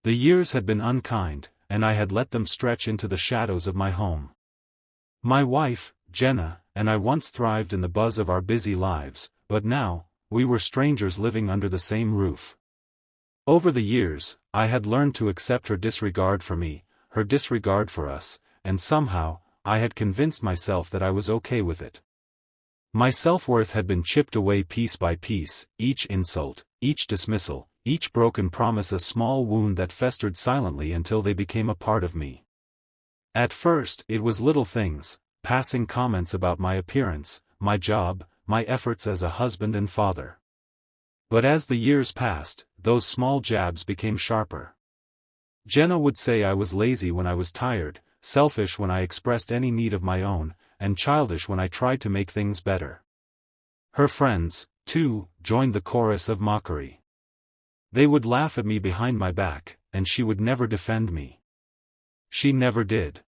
The years had been unkind, and I had let them stretch into the shadows of my home. My wife, Jenna, and I once thrived in the buzz of our busy lives, but now, we were strangers living under the same roof. Over the years, I had learned to accept her disregard for me, her disregard for us, and somehow, I had convinced myself that I was okay with it. My self-worth had been chipped away piece by piece, each insult, each dismissal, each broken promise a small wound that festered silently until they became a part of me. At first, it was little things, passing comments about my appearance, my job, my efforts as a husband and father. But as the years passed, those small jabs became sharper. Jenna would say I was lazy when I was tired, selfish when I expressed any need of my own, and childish when I tried to make things better. Her friends, too, joined the chorus of mockery. They would laugh at me behind my back, and she would never defend me. She never did.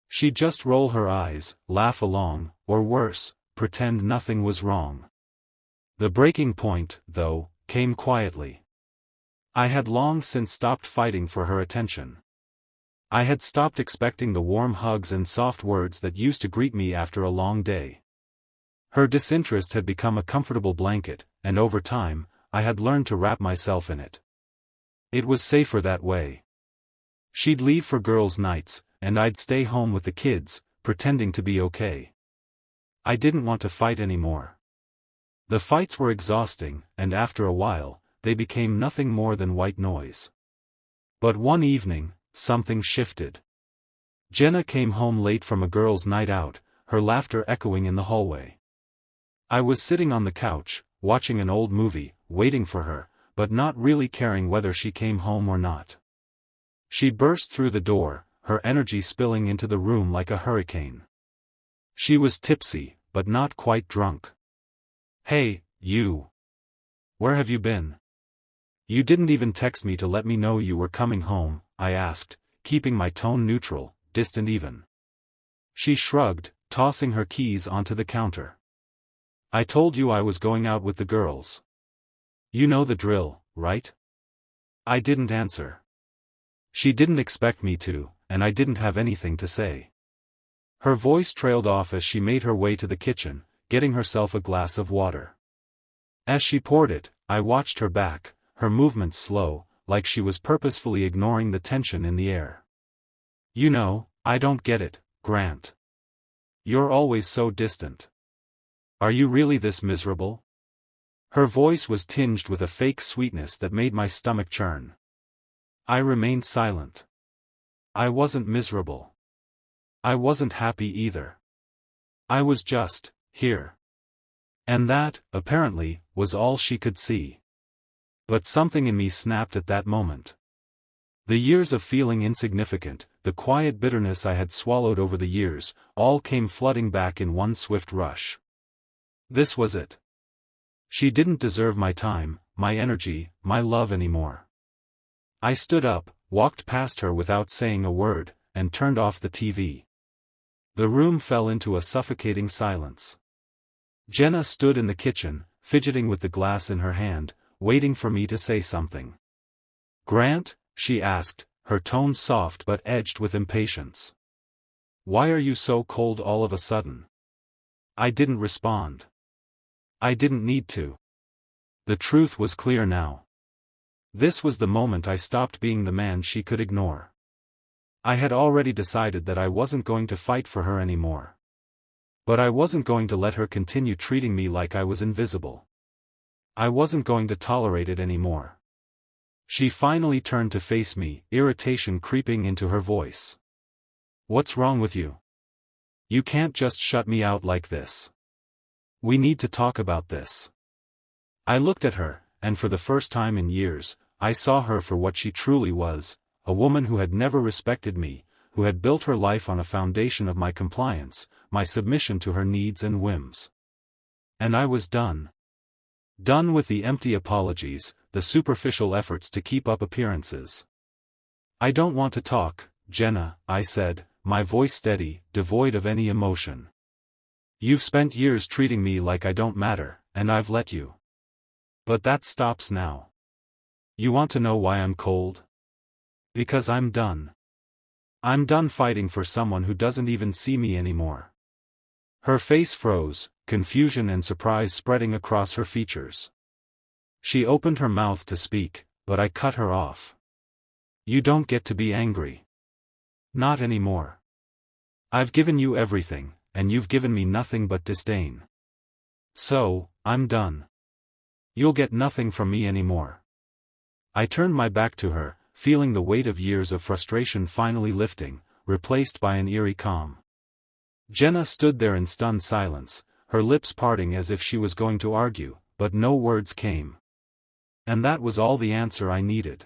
She'd just roll her eyes, laugh along, or worse, pretend nothing was wrong. The breaking point, though, came quietly. I had long since stopped fighting for her attention. I had stopped expecting the warm hugs and soft words that used to greet me after a long day. Her disinterest had become a comfortable blanket, and over time, I had learned to wrap myself in it. It was safer that way. She'd leave for girls' nights, and I'd stay home with the kids, pretending to be okay. I didn't want to fight anymore. The fights were exhausting, and after a while, they became nothing more than white noise. But one evening, something shifted. Jenna came home late from a girls' night out, her laughter echoing in the hallway. I was sitting on the couch, watching an old movie, waiting for her, but not really caring whether she came home or not. She burst through the door, her energy spilling into the room like a hurricane. She was tipsy, but not quite drunk. "Hey, you. Where have you been? You didn't even text me to let me know you were coming home," I asked, keeping my tone neutral, distant even. She shrugged, tossing her keys onto the counter. "I told you I was going out with the girls. You know the drill, right?" I didn't answer. She didn't expect me to, and I didn't have anything to say. Her voice trailed off as she made her way to the kitchen, getting herself a glass of water. As she poured it, I watched her back, her movements slow, like she was purposefully ignoring the tension in the air. "You know, I don't get it, Grant. You're always so distant. Are you really this miserable?" Her voice was tinged with a fake sweetness that made my stomach churn. I remained silent. I wasn't miserable. I wasn't happy either. I was just here. And that, apparently, was all she could see. But something in me snapped at that moment. The years of feeling insignificant, the quiet bitterness I had swallowed over the years, all came flooding back in one swift rush. This was it. She didn't deserve my time, my energy, my love anymore. I stood up, walked past her without saying a word, and turned off the TV. The room fell into a suffocating silence. Jenna stood in the kitchen, fidgeting with the glass in her hand, waiting for me to say something. "Grant?" she asked, her tone soft but edged with impatience. "Why are you so cold all of a sudden?" I didn't respond. I didn't need to. The truth was clear now. This was the moment I stopped being the man she could ignore. I had already decided that I wasn't going to fight for her anymore. But I wasn't going to let her continue treating me like I was invisible. I wasn't going to tolerate it anymore. She finally turned to face me, irritation creeping into her voice. "What's wrong with you? You can't just shut me out like this. We need to talk about this." I looked at her, and for the first time in years, I saw her for what she truly was, a woman who had never respected me, who had built her life on a foundation of my compliance, my submission to her needs and whims. And I was done. Done with the empty apologies, the superficial efforts to keep up appearances. "I don't want to talk, Jenna," I said, my voice steady, devoid of any emotion. "You've spent years treating me like I don't matter, and I've let you. But that stops now. You want to know why I'm cold? Because I'm done. I'm done fighting for someone who doesn't even see me anymore. Her face froze, confusion and surprise spreading across her features. She opened her mouth to speak, but I cut her off. You don't get to be angry. Not anymore. I've given you everything, and you've given me nothing but disdain. So, I'm done. You'll get nothing from me anymore. I turned my back to her, feeling the weight of years of frustration finally lifting, replaced by an eerie calm. Jenna stood there in stunned silence, her lips parting as if she was going to argue, but no words came. And that was all the answer I needed.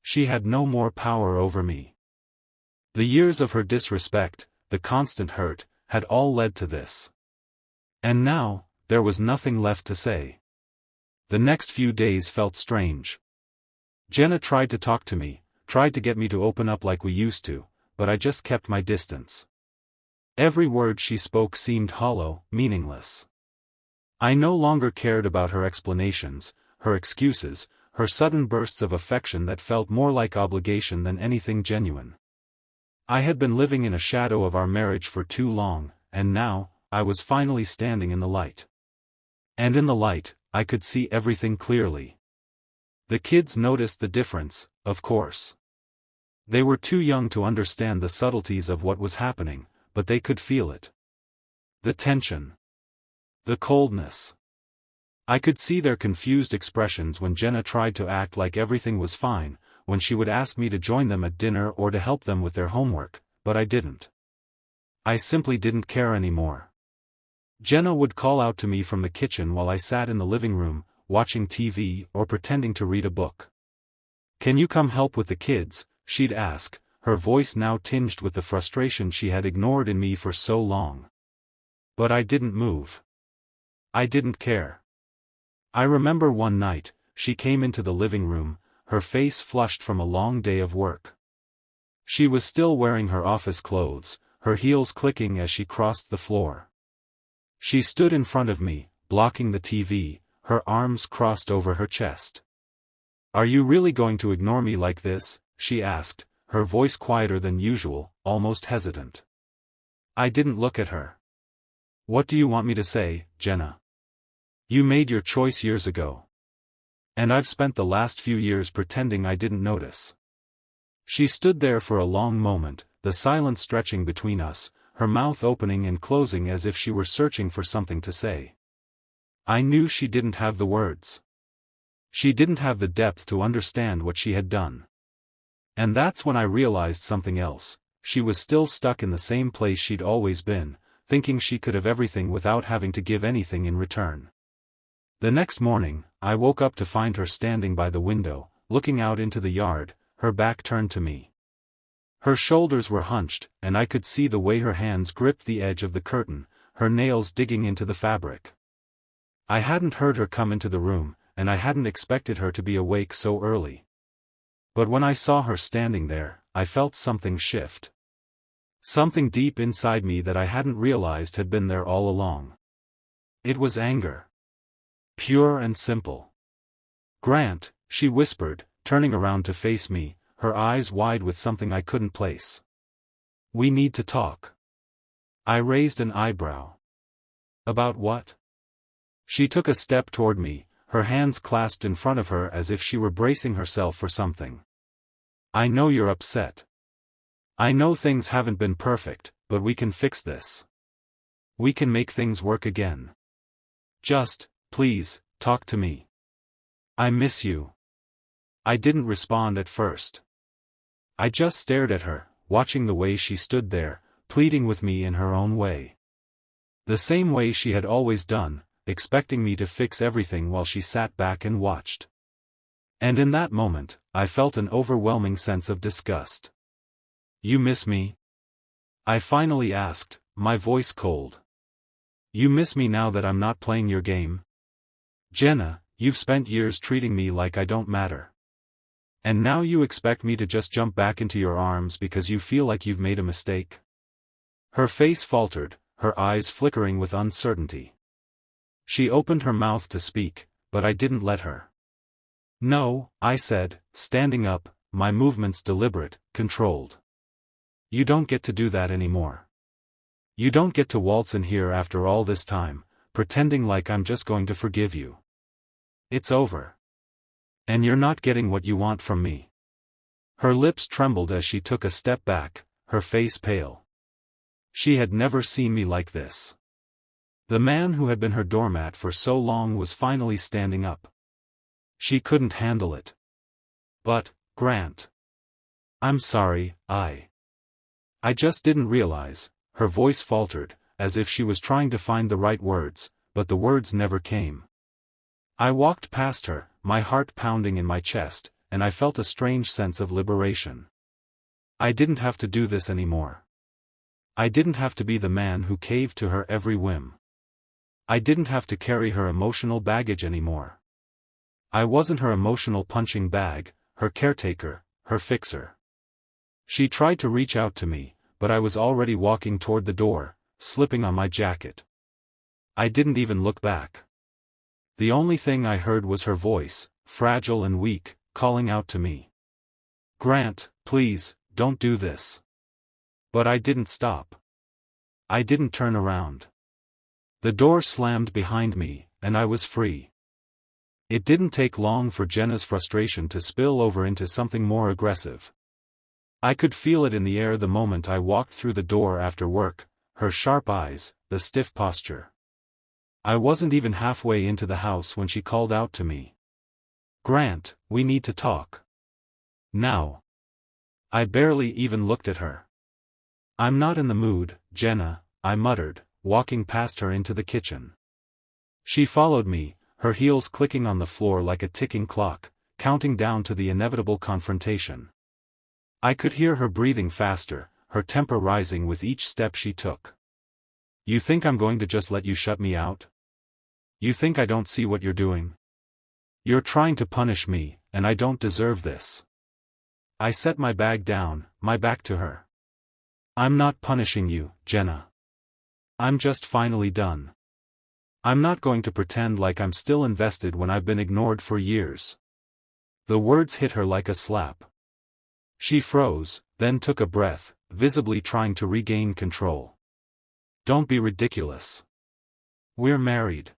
She had no more power over me. The years of her disrespect, the constant hurt, had all led to this. And now, there was nothing left to say. The next few days felt strange. Jenna tried to talk to me, tried to get me to open up like we used to, but I just kept my distance. Every word she spoke seemed hollow, meaningless. I no longer cared about her explanations, her excuses, her sudden bursts of affection that felt more like obligation than anything genuine. I had been living in a shadow of our marriage for too long, and now, I was finally standing in the light. And in the light, I could see everything clearly. The kids noticed the difference, of course. They were too young to understand the subtleties of what was happening, but they could feel it. The tension. The coldness. I could see their confused expressions when Jenna tried to act like everything was fine, when she would ask me to join them at dinner or to help them with their homework, but I didn't. I simply didn't care anymore. Jenna would call out to me from the kitchen while I sat in the living room, watching TV or pretending to read a book. "Can you come help with the kids?" she'd ask, her voice now tinged with the frustration she had ignored in me for so long. But I didn't move. I didn't care. I remember one night, she came into the living room, her face flushed from a long day of work. She was still wearing her office clothes, her heels clicking as she crossed the floor. She stood in front of me, blocking the TV, her arms crossed over her chest. "Are you really going to ignore me like this?" she asked, her voice quieter than usual, almost hesitant. I didn't look at her. "What do you want me to say, Jenna? You made your choice years ago. And I've spent the last few years pretending I didn't notice." She stood there for a long moment, the silence stretching between us, her mouth opening and closing as if she were searching for something to say. I knew she didn't have the words. She didn't have the depth to understand what she had done. And that's when I realized something else. She was still stuck in the same place she'd always been, thinking she could have everything without having to give anything in return. The next morning, I woke up to find her standing by the window, looking out into the yard, her back turned to me. Her shoulders were hunched, and I could see the way her hands gripped the edge of the curtain, her nails digging into the fabric. I hadn't heard her come into the room, and I hadn't expected her to be awake so early. But when I saw her standing there, I felt something shift. Something deep inside me that I hadn't realized had been there all along. It was anger. Pure and simple. "Grant," she whispered, turning around to face me, her eyes wide with something I couldn't place. "We need to talk." I raised an eyebrow. "About what?" She took a step toward me, her hands clasped in front of her as if she were bracing herself for something. "I know you're upset. I know things haven't been perfect, but we can fix this. We can make things work again. Just, please, talk to me. I miss you." I didn't respond at first. I just stared at her, watching the way she stood there, pleading with me in her own way. The same way she had always done, expecting me to fix everything while she sat back and watched. And in that moment, I felt an overwhelming sense of disgust. "You miss me?" I finally asked, my voice cold. "You miss me now that I'm not playing your game? Jenna, you've spent years treating me like I don't matter. And now you expect me to just jump back into your arms because you feel like you've made a mistake?" Her face faltered, her eyes flickering with uncertainty. She opened her mouth to speak, but I didn't let her. "No," I said, standing up, my movements deliberate, controlled. You don't get to do that anymore. You don't get to waltz in here after all this time, pretending like I'm just going to forgive you. It's over. And you're not getting what you want from me. Her lips trembled as she took a step back, her face pale. She had never seen me like this. The man who had been her doormat for so long was finally standing up. She couldn't handle it. But, Grant. I'm sorry, I just didn't realize. Her voice faltered, as if she was trying to find the right words, but the words never came. I walked past her, my heart pounding in my chest, and I felt a strange sense of liberation. I didn't have to do this anymore. I didn't have to be the man who caved to her every whim. I didn't have to carry her emotional baggage anymore. I wasn't her emotional punching bag, her caretaker, her fixer. She tried to reach out to me, but I was already walking toward the door, slipping on my jacket. I didn't even look back. The only thing I heard was her voice, fragile and weak, calling out to me. Grant, please, don't do this. But I didn't stop. I didn't turn around. The door slammed behind me, and I was free. It didn't take long for Jenna's frustration to spill over into something more aggressive. I could feel it in the air the moment I walked through the door after work, her sharp eyes, the stiff posture. I wasn't even halfway into the house when she called out to me. Grant, we need to talk. Now. I barely even looked at her. I'm not in the mood, Jenna, I muttered, walking past her into the kitchen. She followed me, her heels clicking on the floor like a ticking clock, counting down to the inevitable confrontation. I could hear her breathing faster, her temper rising with each step she took. You think I'm going to just let you shut me out? You think I don't see what you're doing? You're trying to punish me, and I don't deserve this. I set my bag down, my back to her. I'm not punishing you, Jenna. I'm just finally done. I'm not going to pretend like I'm still invested when I've been ignored for years. The words hit her like a slap. She froze, then took a breath, visibly trying to regain control. Don't be ridiculous. We're married.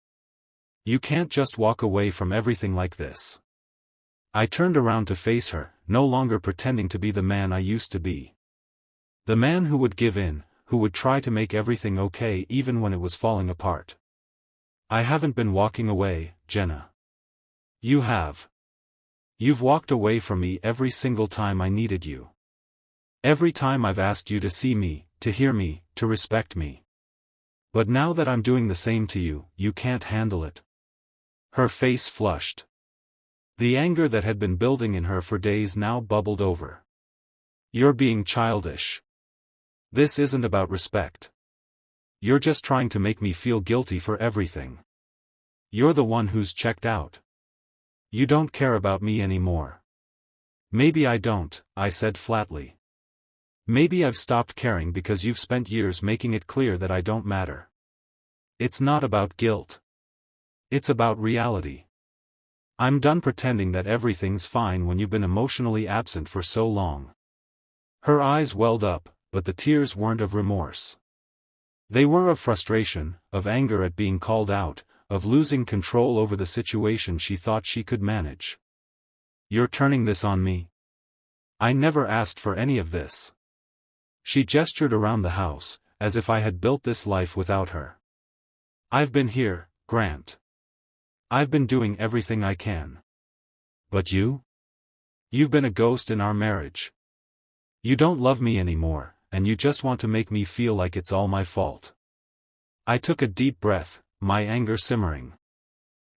You can't just walk away from everything like this. I turned around to face her, no longer pretending to be the man I used to be. The man who would give in, who would try to make everything okay even when it was falling apart. I haven't been walking away, Jenna. You have. You've walked away from me every single time I needed you. Every time I've asked you to see me, to hear me, to respect me. But now that I'm doing the same to you, you can't handle it. Her face flushed. The anger that had been building in her for days now bubbled over. You're being childish. This isn't about respect. You're just trying to make me feel guilty for everything. You're the one who's checked out. You don't care about me anymore. Maybe I don't, I said flatly. Maybe I've stopped caring because you've spent years making it clear that I don't matter. It's not about guilt. It's about reality. I'm done pretending that everything's fine when you've been emotionally absent for so long. Her eyes welled up, but the tears weren't of remorse. They were of frustration, of anger at being called out, of losing control over the situation she thought she could manage. You're turning this on me? I never asked for any of this. She gestured around the house, as if I had built this life without her. I've been here, Grant. I've been doing everything I can. But you? You've been a ghost in our marriage. You don't love me anymore, and you just want to make me feel like it's all my fault. I took a deep breath, my anger simmering.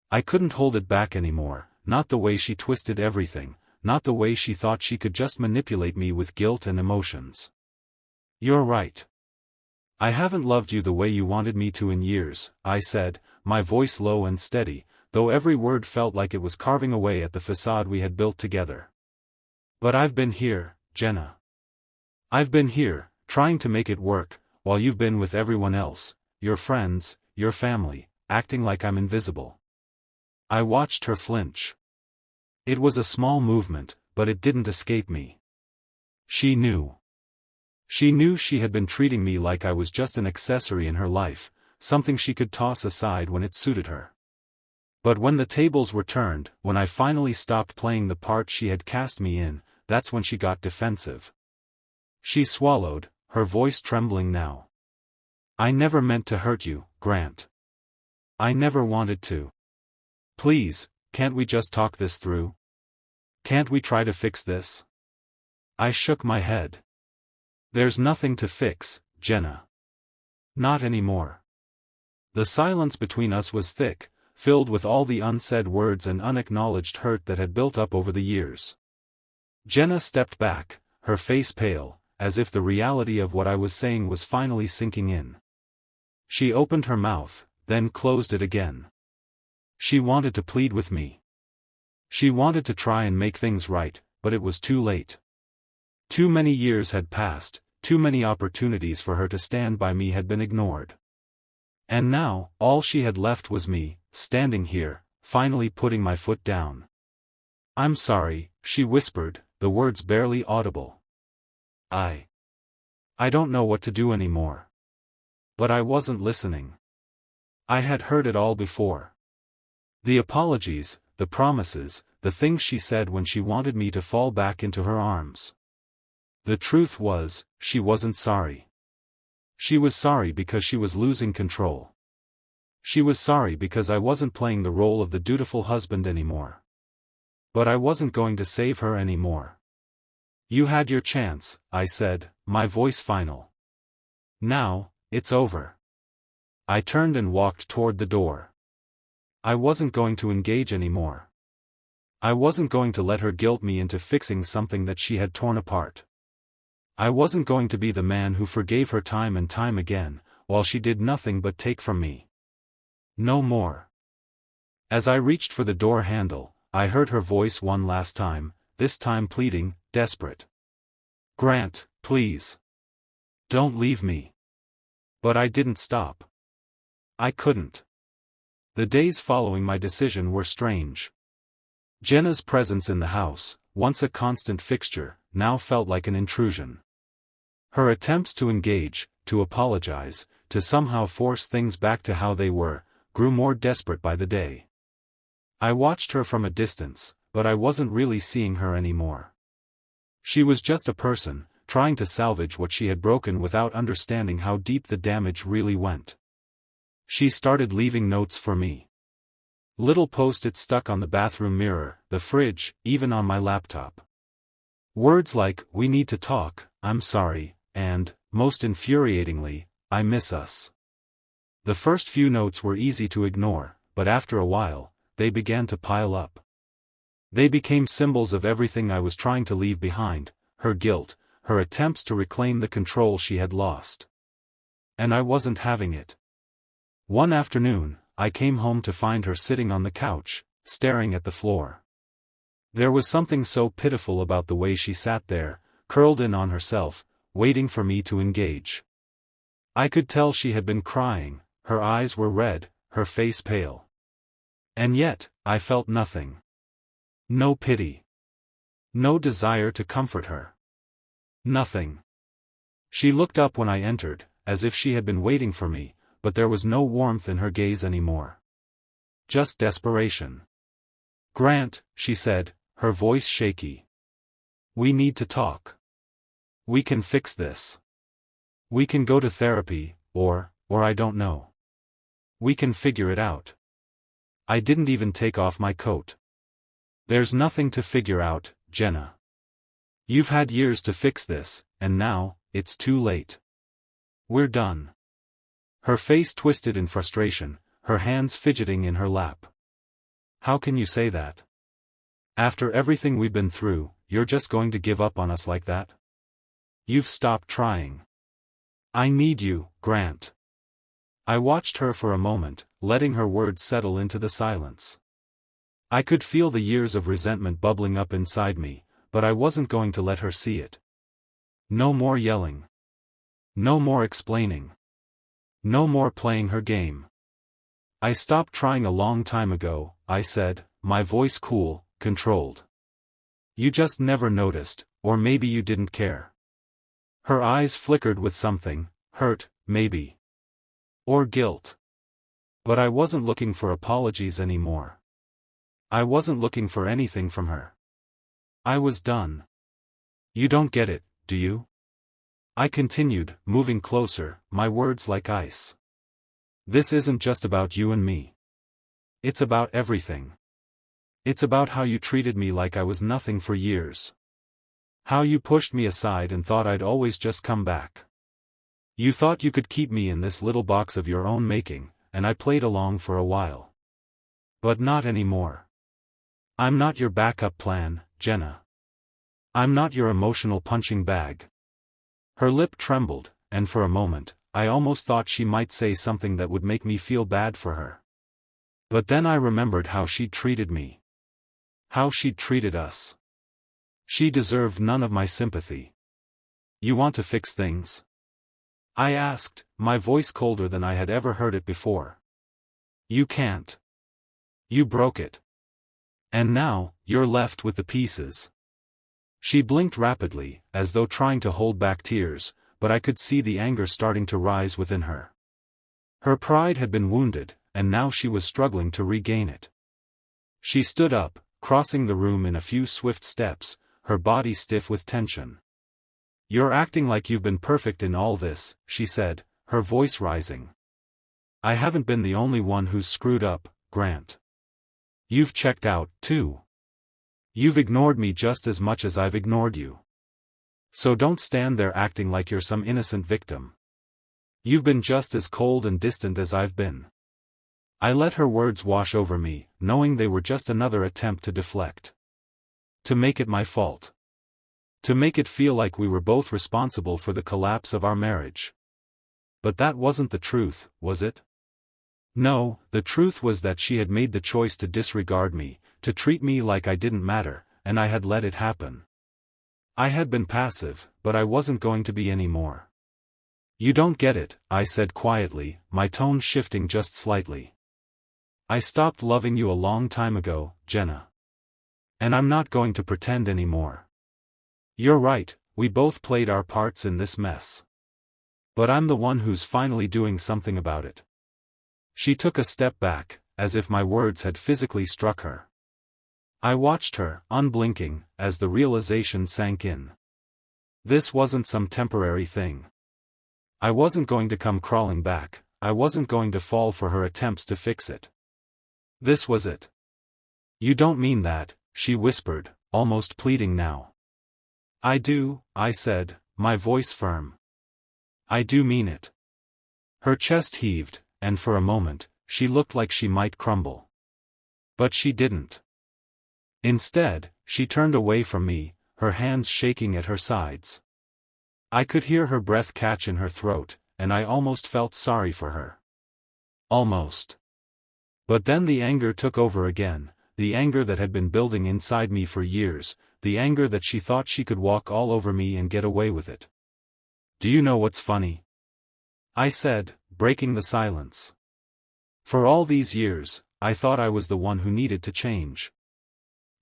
I couldn't hold it back anymore, not the way she twisted everything, not the way she thought she could just manipulate me with guilt and emotions. You're right. I haven't loved you the way you wanted me to in years, I said, my voice low and steady, though every word felt like it was carving away at the facade we had built together. But I've been here, Jenna. I've been here, trying to make it work, while you've been with everyone else, your friends, your family, acting like I'm invisible. I watched her flinch. It was a small movement, but it didn't escape me. She knew. She knew she had been treating me like I was just an accessory in her life, something she could toss aside when it suited her. But when the tables were turned, when I finally stopped playing the part she had cast me in, that's when she got defensive. She swallowed, her voice trembling now. I never meant to hurt you, Grant. I never wanted to. Please, can't we just talk this through? Can't we try to fix this? I shook my head. There's nothing to fix, Jenna. Not anymore. The silence between us was thick, filled with all the unsaid words and unacknowledged hurt that had built up over the years. Jenna stepped back, her face pale, as if the reality of what I was saying was finally sinking in. She opened her mouth, then closed it again. She wanted to plead with me. She wanted to try and make things right, but it was too late. Too many years had passed, too many opportunities for her to stand by me had been ignored. And now, all she had left was me, standing here, finally putting my foot down. I'm sorry, she whispered, the words barely audible. I don't know what to do anymore. But I wasn't listening. I had heard it all before. The apologies, the promises, the things she said when she wanted me to fall back into her arms. The truth was, she wasn't sorry. She was sorry because she was losing control. She was sorry because I wasn't playing the role of the dutiful husband anymore. But I wasn't going to save her anymore. You had your chance, I said, my voice final. Now, it's over. I turned and walked toward the door. I wasn't going to engage anymore. I wasn't going to let her guilt me into fixing something that she had torn apart. I wasn't going to be the man who forgave her time and time again, while she did nothing but take from me. No more. As I reached for the door handle, I heard her voice one last time, this time pleading, desperate. Grant, please. Don't leave me. But I didn't stop. I couldn't. The days following my decision were strange. Jenna's presence in the house, once a constant fixture, now felt like an intrusion. Her attempts to engage, to apologize, to somehow force things back to how they were, grew more desperate by the day. I watched her from a distance, but I wasn't really seeing her anymore. She was just a person, trying to salvage what she had broken without understanding how deep the damage really went. She started leaving notes for me. Little post-its stuck on the bathroom mirror, the fridge, even on my laptop. Words like, we need to talk, I'm sorry, and, most infuriatingly, I miss us. The first few notes were easy to ignore, but after a while, they began to pile up. They became symbols of everything I was trying to leave behind, her guilt, her attempts to reclaim the control she had lost. And I wasn't having it. One afternoon, I came home to find her sitting on the couch, staring at the floor. There was something so pitiful about the way she sat there, curled in on herself, waiting for me to engage. I could tell she had been crying, her eyes were red, her face pale. And yet, I felt nothing. No pity. No desire to comfort her. Nothing. She looked up when I entered, as if she had been waiting for me, but there was no warmth in her gaze anymore. Just desperation. Grant, she said, her voice shaky. We need to talk. We can fix this. We can go to therapy, or I don't know. We can figure it out. I didn't even take off my coat. There's nothing to figure out, Jenna. You've had years to fix this, and now, it's too late. We're done. Her face twisted in frustration, her hands fidgeting in her lap. How can you say that? After everything we've been through, you're just going to give up on us like that? You've stopped trying. I need you, Grant. I watched her for a moment, letting her words settle into the silence. I could feel the years of resentment bubbling up inside me, but I wasn't going to let her see it. No more yelling. No more explaining. No more playing her game. I stopped trying a long time ago, I said, my voice cool, controlled. You just never noticed, or maybe you didn't care. Her eyes flickered with something, hurt, maybe. Or guilt. But I wasn't looking for apologies anymore. I wasn't looking for anything from her. I was done. You don't get it, do you? I continued, moving closer, my words like ice. This isn't just about you and me. It's about everything. It's about how you treated me like I was nothing for years. How you pushed me aside and thought I'd always just come back. You thought you could keep me in this little box of your own making, and I played along for a while. But not anymore. I'm not your backup plan, Jenna. I'm not your emotional punching bag. Her lip trembled, and for a moment, I almost thought she might say something that would make me feel bad for her. But then I remembered how she'd treated me. How she'd treated us. She deserved none of my sympathy. You want to fix things? I asked, my voice colder than I had ever heard it before. You can't. You broke it. And now, you're left with the pieces. She blinked rapidly, as though trying to hold back tears, but I could see the anger starting to rise within her. Her pride had been wounded, and now she was struggling to regain it. She stood up, crossing the room in a few swift steps, her body stiff with tension. You're acting like you've been perfect in all this, she said, her voice rising. I haven't been the only one who's screwed up, Grant. You've checked out, too. You've ignored me just as much as I've ignored you. So don't stand there acting like you're some innocent victim. You've been just as cold and distant as I've been. I let her words wash over me, knowing they were just another attempt to deflect. To make it my fault. To make it feel like we were both responsible for the collapse of our marriage. But that wasn't the truth, was it? No, the truth was that she had made the choice to disregard me, to treat me like I didn't matter, and I had let it happen. I had been passive, but I wasn't going to be anymore. You don't get it, I said quietly, my tone shifting just slightly. I stopped loving you a long time ago, Jenna. And I'm not going to pretend anymore. You're right, we both played our parts in this mess. But I'm the one who's finally doing something about it. She took a step back, as if my words had physically struck her. I watched her, unblinking, as the realization sank in. This wasn't some temporary thing. I wasn't going to come crawling back, I wasn't going to fall for her attempts to fix it. This was it. You don't mean that, she whispered, almost pleading now. I do, I said, my voice firm. I do mean it. Her chest heaved, and for a moment, she looked like she might crumble. But she didn't. Instead, she turned away from me, her hands shaking at her sides. I could hear her breath catch in her throat, and I almost felt sorry for her. Almost. But then the anger took over again, the anger that had been building inside me for years, the anger that she thought she could walk all over me and get away with it. Do you know what's funny? I said, breaking the silence. For all these years, I thought I was the one who needed to change.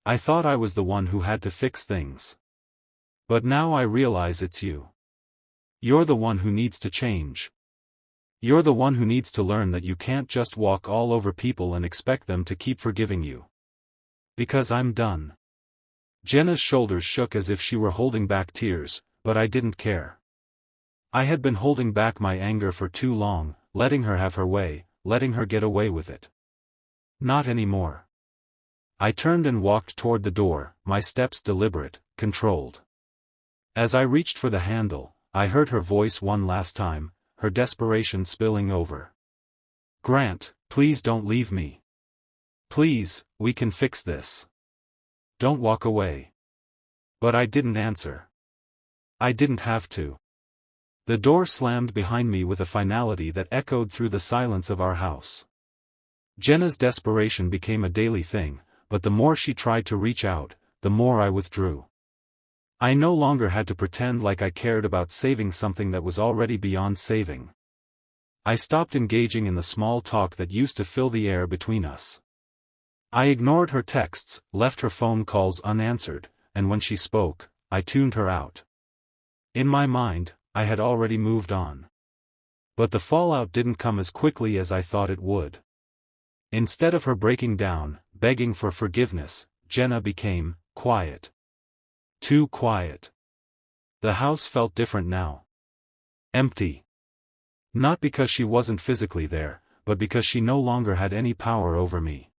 I thought I was the one who had to fix things. But now I realize it's you. You're the one who needs to change. You're the one who needs to learn that you can't just walk all over people and expect them to keep forgiving you. Because I'm done. Jenna's shoulders shook as if she were holding back tears, but I didn't care. I had been holding back my anger for too long, letting her have her way, letting her get away with it. Not anymore. I turned and walked toward the door, my steps deliberate, controlled. As I reached for the handle, I heard her voice one last time, her desperation spilling over. Grant, please don't leave me. Please, we can fix this. Don't walk away. But I didn't answer. I didn't have to. The door slammed behind me with a finality that echoed through the silence of our house. Jenna's desperation became a daily thing, but the more she tried to reach out, the more I withdrew. I no longer had to pretend like I cared about saving something that was already beyond saving. I stopped engaging in the small talk that used to fill the air between us. I ignored her texts, left her phone calls unanswered, and when she spoke, I tuned her out. In my mind, I had already moved on. But the fallout didn't come as quickly as I thought it would. Instead of her breaking down, begging for forgiveness, Jenna became quiet. Too quiet. The house felt different now. Empty. Not because she wasn't physically there, but because she no longer had any power over me.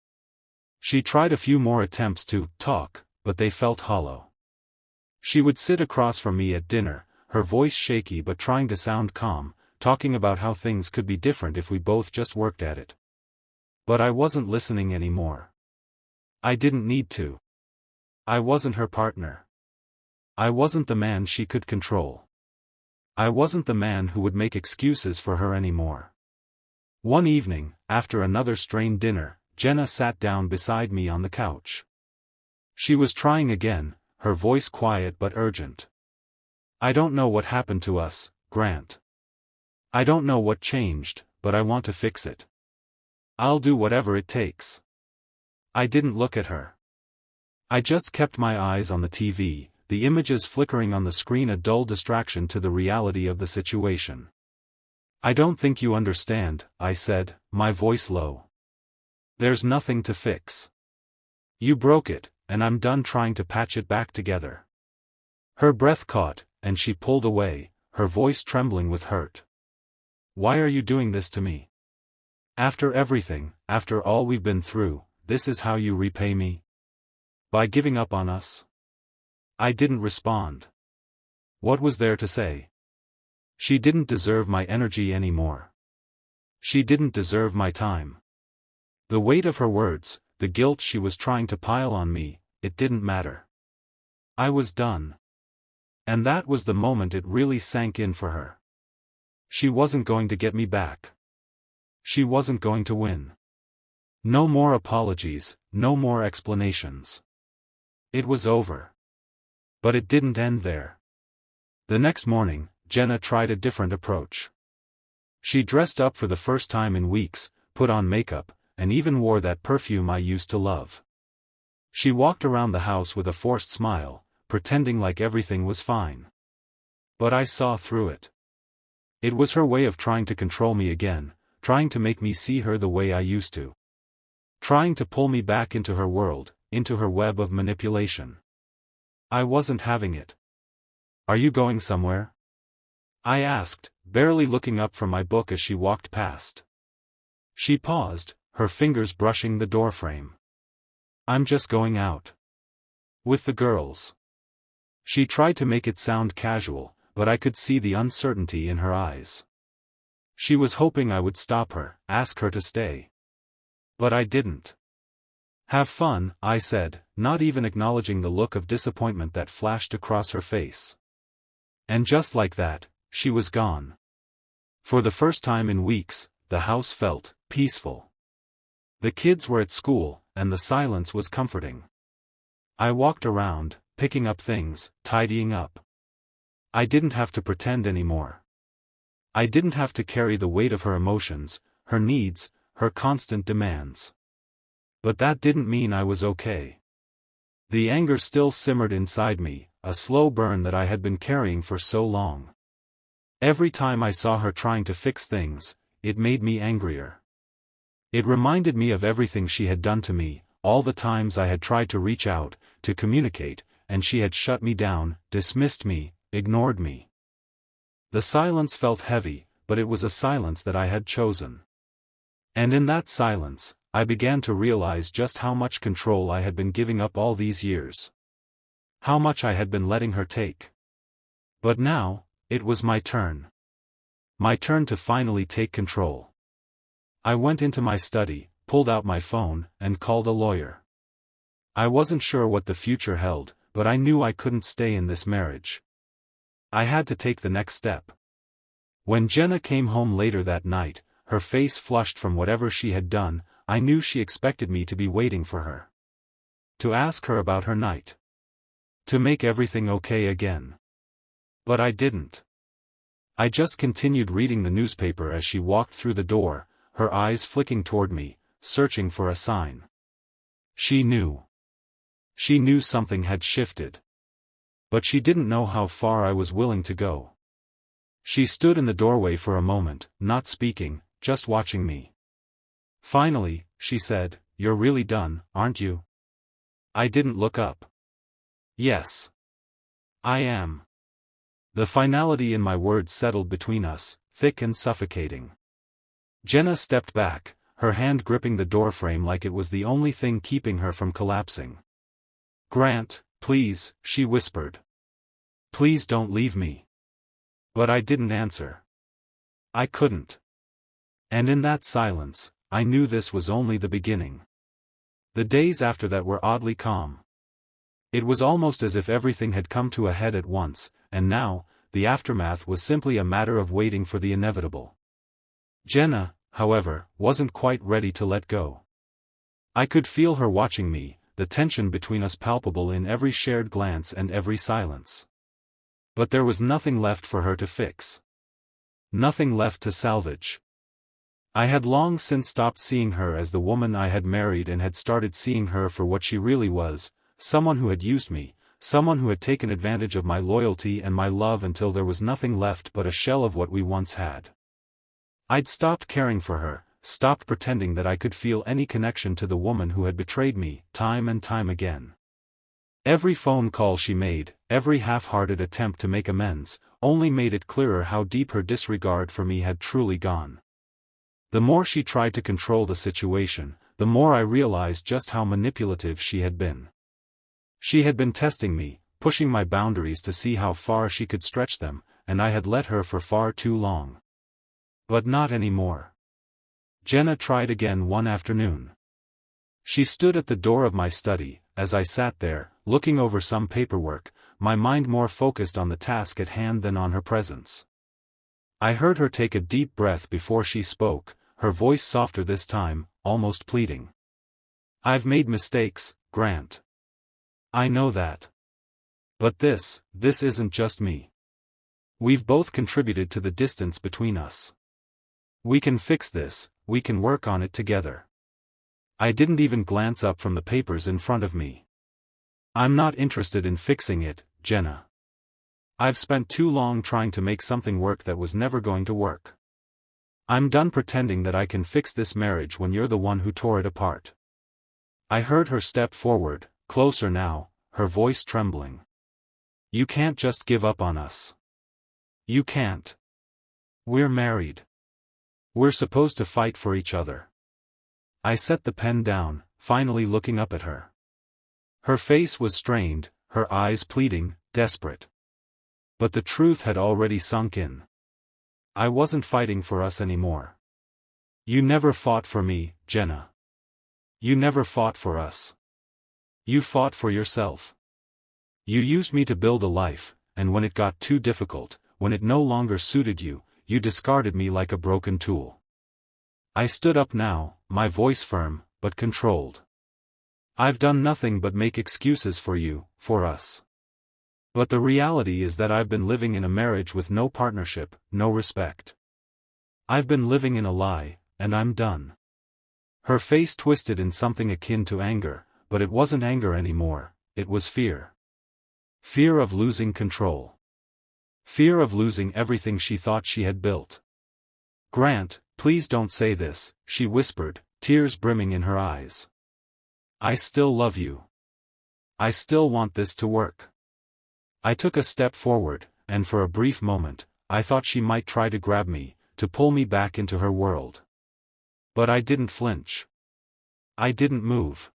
She tried a few more attempts to talk, but they felt hollow. She would sit across from me at dinner, her voice shaky but trying to sound calm, talking about how things could be different if we both just worked at it. But I wasn't listening anymore. I didn't need to. I wasn't her partner. I wasn't the man she could control. I wasn't the man who would make excuses for her anymore. One evening, after another strained dinner, Jenna sat down beside me on the couch. She was trying again, her voice quiet but urgent. I don't know what happened to us, Grant. I don't know what changed, but I want to fix it. I'll do whatever it takes. I didn't look at her. I just kept my eyes on the TV, the images flickering on the screen a dull distraction to the reality of the situation. I don't think you understand, I said, my voice low. There's nothing to fix. You broke it, and I'm done trying to patch it back together. Her breath caught, and she pulled away, her voice trembling with hurt. Why are you doing this to me? After everything, after all we've been through, this is how you repay me? By giving up on us? I didn't respond. What was there to say? She didn't deserve my energy anymore. She didn't deserve my time. The weight of her words, the guilt she was trying to pile on me, it didn't matter. I was done. And that was the moment it really sank in for her. She wasn't going to get me back. She wasn't going to win. No more apologies, no more explanations. It was over. But it didn't end there. The next morning, Jenna tried a different approach. She dressed up for the first time in weeks, put on makeup, and even wore that perfume I used to love. She walked around the house with a forced smile, pretending like everything was fine. But I saw through it. It was her way of trying to control me again, trying to make me see her the way I used to. Trying to pull me back into her world, into her web of manipulation. I wasn't having it. Are you going somewhere? I asked, barely looking up from my book as she walked past. She paused, her fingers brushing the doorframe. I'm just going out. With the girls. She tried to make it sound casual, but I could see the uncertainty in her eyes. She was hoping I would stop her, ask her to stay. But I didn't. Have fun, I said, not even acknowledging the look of disappointment that flashed across her face. And just like that, she was gone. For the first time in weeks, the house felt peaceful. The kids were at school, and the silence was comforting. I walked around, picking up things, tidying up. I didn't have to pretend anymore. I didn't have to carry the weight of her emotions, her needs, her constant demands. But that didn't mean I was okay. The anger still simmered inside me, a slow burn that I had been carrying for so long. Every time I saw her trying to fix things, it made me angrier. It reminded me of everything she had done to me, all the times I had tried to reach out, to communicate, and she had shut me down, dismissed me, ignored me. The silence felt heavy, but it was a silence that I had chosen. And in that silence, I began to realize just how much control I had been giving up all these years. How much I had been letting her take. But now, it was my turn. My turn to finally take control. I went into my study, pulled out my phone, and called a lawyer. I wasn't sure what the future held, but I knew I couldn't stay in this marriage. I had to take the next step. When Jenna came home later that night, her face flushed from whatever she had done, I knew she expected me to be waiting for her. To ask her about her night. To make everything okay again. But I didn't. I just continued reading the newspaper as she walked through the door, her eyes flicking toward me, searching for a sign. She knew. She knew something had shifted. But she didn't know how far I was willing to go. She stood in the doorway for a moment, not speaking, just watching me. Finally, she said, "You're really done, aren't you?" I didn't look up. "Yes. I am." The finality in my words settled between us, thick and suffocating. Jenna stepped back, her hand gripping the doorframe like it was the only thing keeping her from collapsing. "Grant, please," she whispered. "Please don't leave me." But I didn't answer. I couldn't. And in that silence, I knew this was only the beginning. The days after that were oddly calm. It was almost as if everything had come to a head at once, and now, the aftermath was simply a matter of waiting for the inevitable. Jenna, however, wasn't quite ready to let go. I could feel her watching me, the tension between us palpable in every shared glance and every silence. But there was nothing left for her to fix. Nothing left to salvage. I had long since stopped seeing her as the woman I had married and had started seeing her for what she really was, someone who had used me, someone who had taken advantage of my loyalty and my love until there was nothing left but a shell of what we once had. I'd stopped caring for her, stopped pretending that I could feel any connection to the woman who had betrayed me, time and time again. Every phone call she made, every half-hearted attempt to make amends, only made it clearer how deep her disregard for me had truly gone. The more she tried to control the situation, the more I realized just how manipulative she had been. She had been testing me, pushing my boundaries to see how far she could stretch them, and I had let her for far too long. But not anymore. Jenna tried again one afternoon. She stood at the door of my study, as I sat there, looking over some paperwork, my mind more focused on the task at hand than on her presence. I heard her take a deep breath before she spoke, her voice softer this time, almost pleading. "I've made mistakes, Grant. I know that. But this isn't just me. We've both contributed to the distance between us. We can fix this, we can work on it together." I didn't even glance up from the papers in front of me. "I'm not interested in fixing it, Jenna. I've spent too long trying to make something work that was never going to work. I'm done pretending that I can fix this marriage when you're the one who tore it apart." I heard her step forward, closer now, her voice trembling. "You can't just give up on us. You can't. We're married. We're supposed to fight for each other." I set the pen down, finally looking up at her. Her face was strained, her eyes pleading, desperate. But the truth had already sunk in. I wasn't fighting for us anymore. You never fought for me, Jenna. You never fought for us. You fought for yourself. You used me to build a life, and when it got too difficult, when it no longer suited you, you discarded me like a broken tool. I stood up now, my voice firm, but controlled. "I've done nothing but make excuses for you, for us. But the reality is that I've been living in a marriage with no partnership, no respect. I've been living in a lie, and I'm done." Her face twisted in something akin to anger, but it wasn't anger anymore, it was fear. Fear of losing control. Fear of losing everything she thought she had built. "Grant, please don't say this," she whispered, tears brimming in her eyes. "I still love you. I still want this to work." I took a step forward, and for a brief moment, I thought she might try to grab me, to pull me back into her world. But I didn't flinch. I didn't move.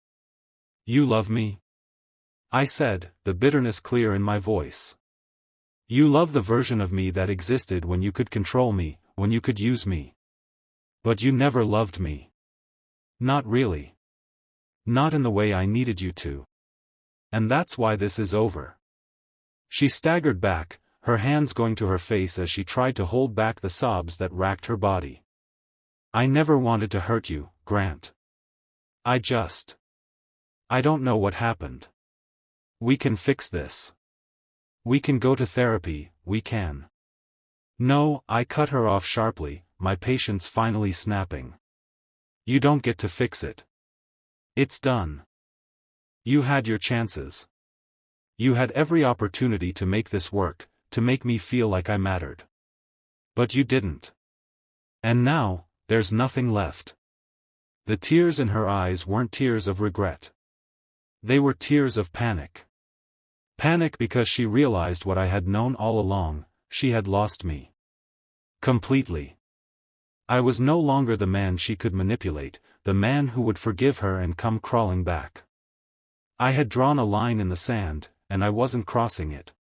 "You love me?" I said, the bitterness clear in my voice. "You love the version of me that existed when you could control me, when you could use me. But you never loved me. Not really. Not in the way I needed you to. And that's why this is over." She staggered back, her hands going to her face as she tried to hold back the sobs that racked her body. "I never wanted to hurt you, Grant. I don't know what happened. We can fix this. We can go to therapy, we can." "No," I cut her off sharply, my patience finally snapping. "You don't get to fix it. It's done. You had your chances. You had every opportunity to make this work, to make me feel like I mattered. But you didn't. And now, there's nothing left. The tears in her eyes weren't tears of regret. They were tears of panic. Panic because she realized what I had known all along: she had lost me. Completely. I was no longer the man she could manipulate, the man who would forgive her and come crawling back. I had drawn a line in the sand, and I wasn't crossing it.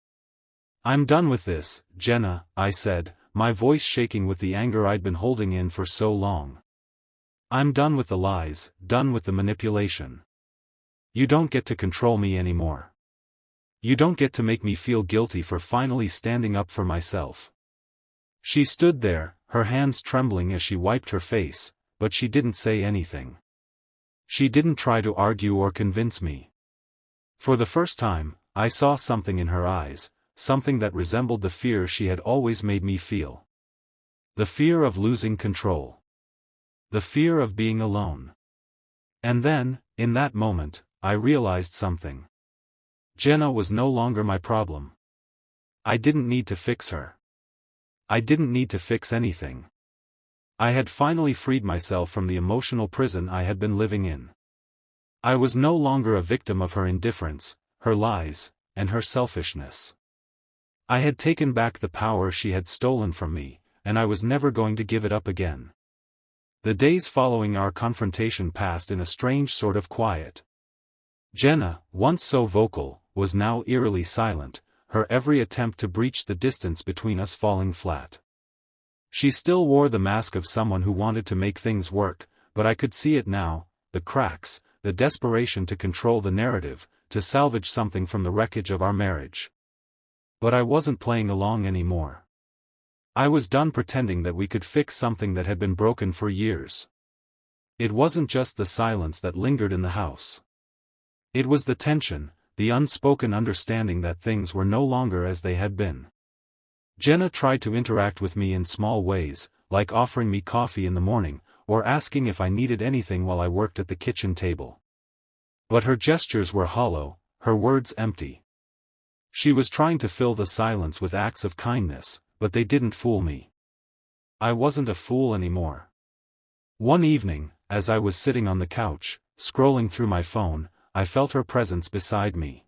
"I'm done with this, Jenna," I said, my voice shaking with the anger I'd been holding in for so long. "I'm done with the lies, done with the manipulation. You don't get to control me anymore. You don't get to make me feel guilty for finally standing up for myself." She stood there, her hands trembling as she wiped her face, but she didn't say anything. She didn't try to argue or convince me. For the first time, I saw something in her eyes, something that resembled the fear she had always made me feel. The fear of losing control. The fear of being alone. And then, in that moment, I realized something. Jenna was no longer my problem. I didn't need to fix her. I didn't need to fix anything. I had finally freed myself from the emotional prison I had been living in. I was no longer a victim of her indifference, her lies, and her selfishness. I had taken back the power she had stolen from me, and I was never going to give it up again. The days following our confrontation passed in a strange sort of quiet. Jenna, once so vocal, was now eerily silent, her every attempt to breach the distance between us falling flat. She still wore the mask of someone who wanted to make things work, but I could see it now: the cracks, the desperation to control the narrative, to salvage something from the wreckage of our marriage. But I wasn't playing along anymore. I was done pretending that we could fix something that had been broken for years. It wasn't just the silence that lingered in the house. It was the tension, the unspoken understanding that things were no longer as they had been. Jenna tried to interact with me in small ways, like offering me coffee in the morning, or asking if I needed anything while I worked at the kitchen table. But her gestures were hollow, her words empty. She was trying to fill the silence with acts of kindness, but they didn't fool me. I wasn't a fool anymore. One evening, as I was sitting on the couch, scrolling through my phone, I felt her presence beside me.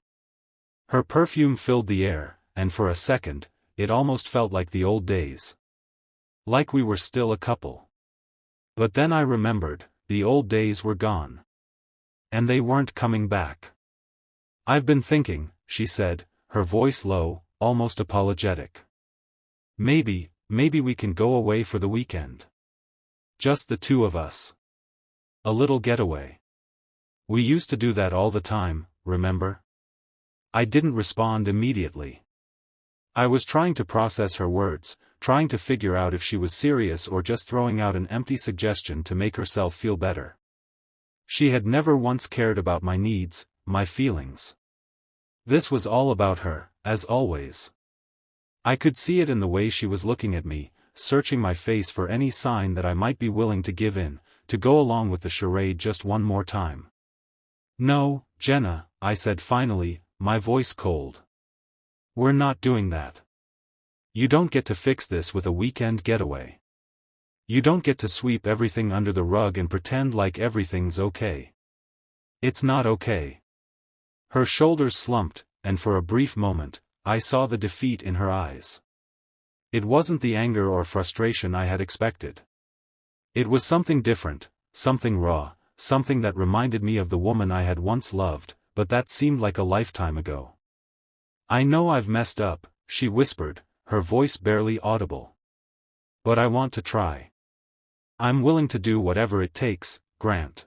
Her perfume filled the air, and for a second, it almost felt like the old days. Like we were still a couple. But then I remembered, the old days were gone. And they weren't coming back. "I've been thinking," she said, her voice low, almost apologetic. Maybe we can go away for the weekend. Just the two of us. A little getaway. We used to do that all the time, remember?" I didn't respond immediately. I was trying to process her words, trying to figure out if she was serious or just throwing out an empty suggestion to make herself feel better. She had never once cared about my needs, my feelings. This was all about her, as always. I could see it in the way she was looking at me, searching my face for any sign that I might be willing to give in, to go along with the charade just one more time. "No, Jenna," I said finally, my voice cold. "We're not doing that. You don't get to fix this with a weekend getaway. You don't get to sweep everything under the rug and pretend like everything's okay. It's not okay." Her shoulders slumped, and for a brief moment, I saw the defeat in her eyes. It wasn't the anger or frustration I had expected. It was something different, something raw, something that reminded me of the woman I had once loved, but that seemed like a lifetime ago. "I know I've messed up," she whispered, her voice barely audible. "But I want to try. I'm willing to do whatever it takes, Grant.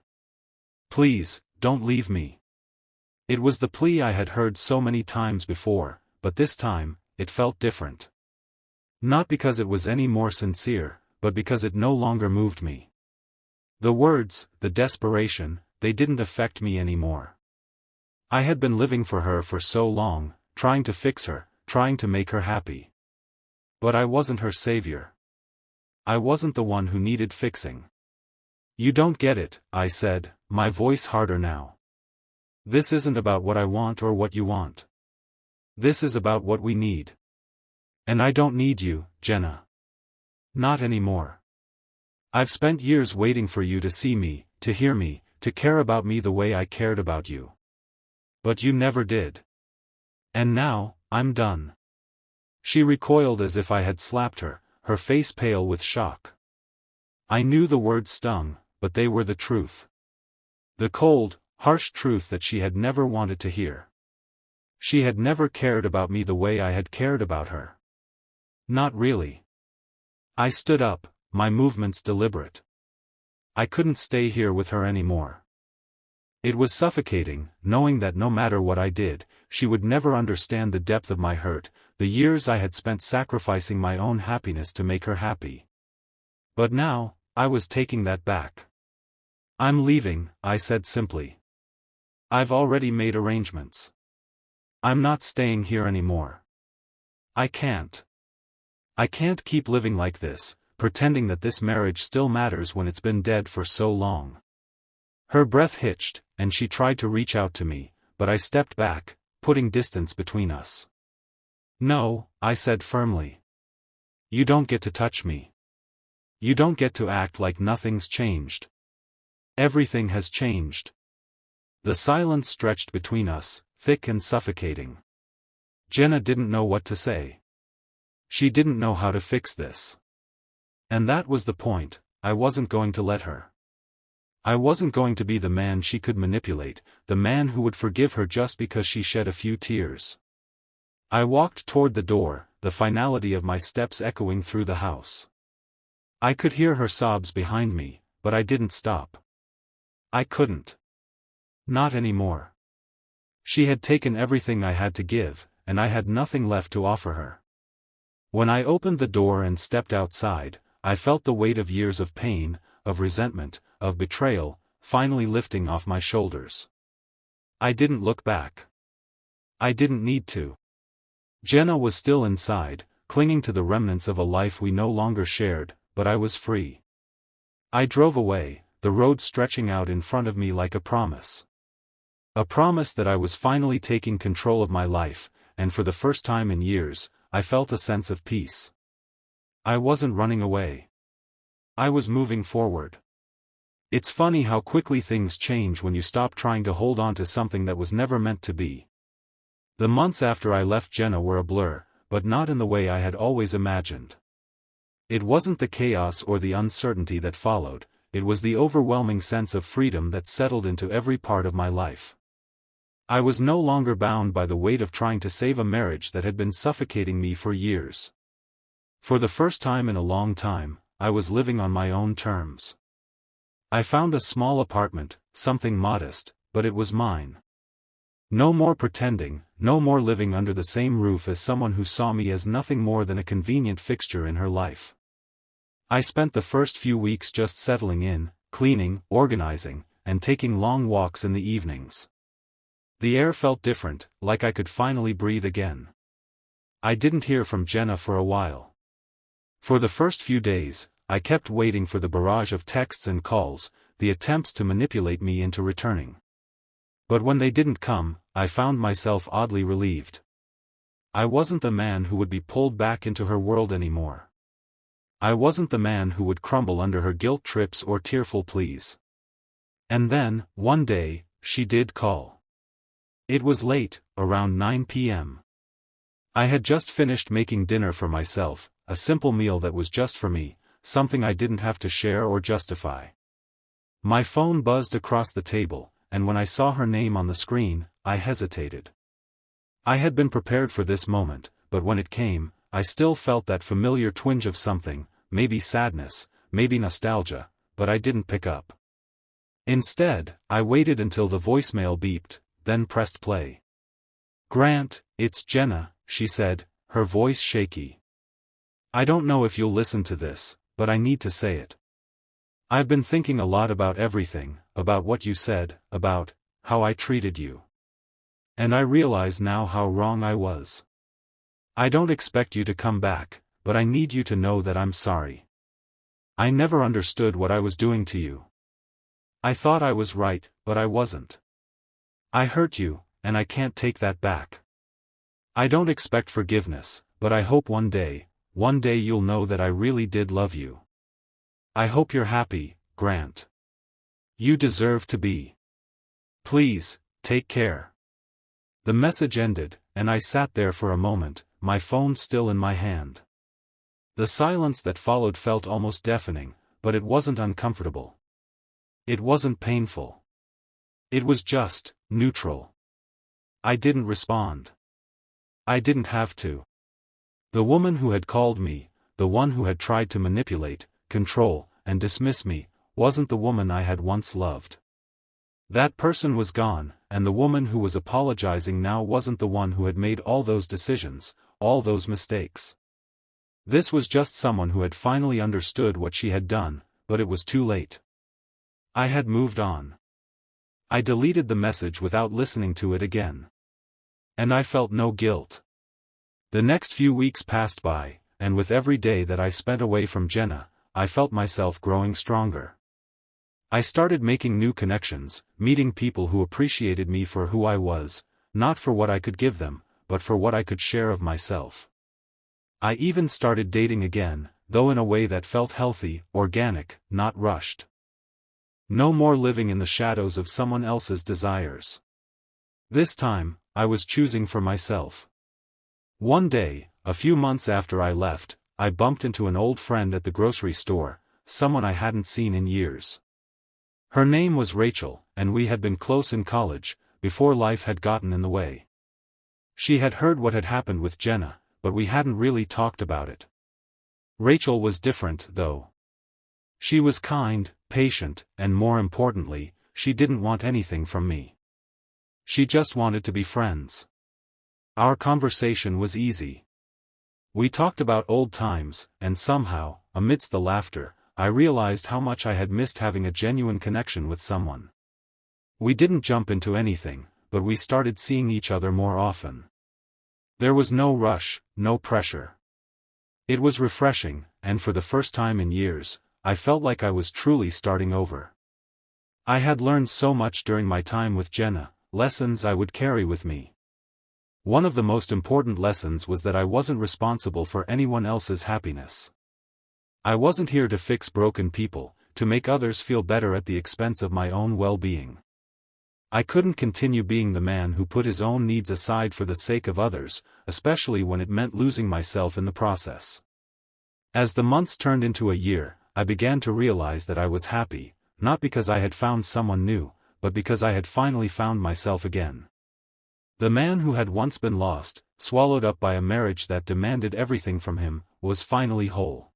Please, don't leave me." It was the plea I had heard so many times before, but this time, it felt different. Not because it was any more sincere, but because it no longer moved me. The words, the desperation, they didn't affect me anymore. I had been living for her for so long, trying to fix her, trying to make her happy. But I wasn't her savior. I wasn't the one who needed fixing. "You don't get it," I said, my voice harder now. This isn't about what I want or what you want. This is about what we need. And I don't need you, Jenna. Not anymore. I've spent years waiting for you to see me, to hear me, to care about me the way I cared about you. But you never did. And now, I'm done. She recoiled as if I had slapped her, her face pale with shock. I knew the words stung, but they were the truth. The cold, harsh truth that she had never wanted to hear. She had never cared about me the way I had cared about her. Not really. I stood up, my movements deliberate. I couldn't stay here with her anymore. It was suffocating, knowing that no matter what I did, she would never understand the depth of my hurt, the years I had spent sacrificing my own happiness to make her happy. But now, I was taking that back. I'm leaving, I said simply. I've already made arrangements. I'm not staying here anymore. I can't. I can't keep living like this, pretending that this marriage still matters when it's been dead for so long. Her breath hitched, and she tried to reach out to me, but I stepped back, putting distance between us. No, I said firmly. You don't get to touch me. You don't get to act like nothing's changed. Everything has changed. The silence stretched between us, thick and suffocating. Jenna didn't know what to say. She didn't know how to fix this. And that was the point, I wasn't going to let her. I wasn't going to be the man she could manipulate, the man who would forgive her just because she shed a few tears. I walked toward the door, the finality of my steps echoing through the house. I could hear her sobs behind me, but I didn't stop. I couldn't. Not anymore. She had taken everything I had to give, and I had nothing left to offer her. When I opened the door and stepped outside, I felt the weight of years of pain, of resentment, of betrayal, finally lifting off my shoulders. I didn't look back. I didn't need to. Jenna was still inside, clinging to the remnants of a life we no longer shared, but I was free. I drove away, the road stretching out in front of me like a promise. A promise that I was finally taking control of my life, and for the first time in years, I felt a sense of peace. I wasn't running away. I was moving forward. It's funny how quickly things change when you stop trying to hold on to something that was never meant to be. The months after I left Jenna were a blur, but not in the way I had always imagined. It wasn't the chaos or the uncertainty that followed, it was the overwhelming sense of freedom that settled into every part of my life. I was no longer bound by the weight of trying to save a marriage that had been suffocating me for years. For the first time in a long time, I was living on my own terms. I found a small apartment, something modest, but it was mine. No more pretending, no more living under the same roof as someone who saw me as nothing more than a convenient fixture in her life. I spent the first few weeks just settling in, cleaning, organizing, and taking long walks in the evenings. The air felt different, like I could finally breathe again. I didn't hear from Jenna for a while. For the first few days, I kept waiting for the barrage of texts and calls, the attempts to manipulate me into returning. But when they didn't come, I found myself oddly relieved. I wasn't the man who would be pulled back into her world anymore. I wasn't the man who would crumble under her guilt trips or tearful pleas. And then, one day, she did call. It was late, around 9 p.m. I had just finished making dinner for myself, a simple meal that was just for me, something I didn't have to share or justify. My phone buzzed across the table, and when I saw her name on the screen, I hesitated. I had been prepared for this moment, but when it came, I still felt that familiar twinge of something, maybe sadness, maybe nostalgia, but I didn't pick up. Instead, I waited until the voicemail beeped, then pressed play. "Grant, it's Jenna," she said, her voice shaky. "I don't know if you'll listen to this, but I need to say it. I've been thinking a lot about everything, about what you said, about how I treated you. And I realize now how wrong I was. I don't expect you to come back, but I need you to know that I'm sorry. I never understood what I was doing to you. I thought I was right, but I wasn't. I hurt you, and I can't take that back. I don't expect forgiveness, but I hope one day you'll know that I really did love you. I hope you're happy, Grant. You deserve to be. Please, take care." The message ended, and I sat there for a moment, my phone still in my hand. The silence that followed felt almost deafening, but it wasn't uncomfortable. It wasn't painful. It was just neutral. I didn't respond. I didn't have to. The woman who had called me, the one who had tried to manipulate, control, and dismiss me, wasn't the woman I had once loved. That person was gone, and the woman who was apologizing now wasn't the one who had made all those decisions, all those mistakes. This was just someone who had finally understood what she had done, but it was too late. I had moved on. I deleted the message without listening to it again. And I felt no guilt. The next few weeks passed by, and with every day that I spent away from Jenna, I felt myself growing stronger. I started making new connections, meeting people who appreciated me for who I was, not for what I could give them, but for what I could share of myself. I even started dating again, though in a way that felt healthy, organic, not rushed. No more living in the shadows of someone else's desires. This time, I was choosing for myself. One day, a few months after I left, I bumped into an old friend at the grocery store, someone I hadn't seen in years. Her name was Rachel, and we had been close in college, before life had gotten in the way. She had heard what had happened with Jenna, but we hadn't really talked about it. Rachel was different, though. She was kind, patient, and more importantly, she didn't want anything from me. She just wanted to be friends. Our conversation was easy. We talked about old times, and somehow, amidst the laughter, I realized how much I had missed having a genuine connection with someone. We didn't jump into anything, but we started seeing each other more often. There was no rush, no pressure. It was refreshing, and for the first time in years, I felt like I was truly starting over. I had learned so much during my time with Jenna, lessons I would carry with me. One of the most important lessons was that I wasn't responsible for anyone else's happiness. I wasn't here to fix broken people, to make others feel better at the expense of my own well-being. I couldn't continue being the man who put his own needs aside for the sake of others, especially when it meant losing myself in the process. As the months turned into a year, I began to realize that I was happy, not because I had found someone new, but because I had finally found myself again. The man who had once been lost, swallowed up by a marriage that demanded everything from him, was finally whole.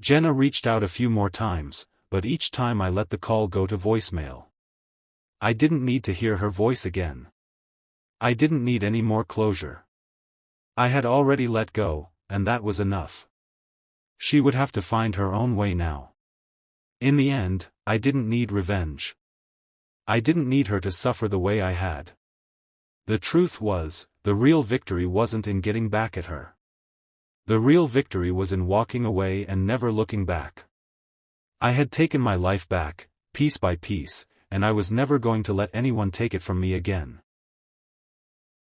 Jenna reached out a few more times, but each time I let the call go to voicemail. I didn't need to hear her voice again. I didn't need any more closure. I had already let go, and that was enough. She would have to find her own way now. In the end, I didn't need revenge. I didn't need her to suffer the way I had. The truth was, the real victory wasn't in getting back at her. The real victory was in walking away and never looking back. I had taken my life back, piece by piece, and I was never going to let anyone take it from me again.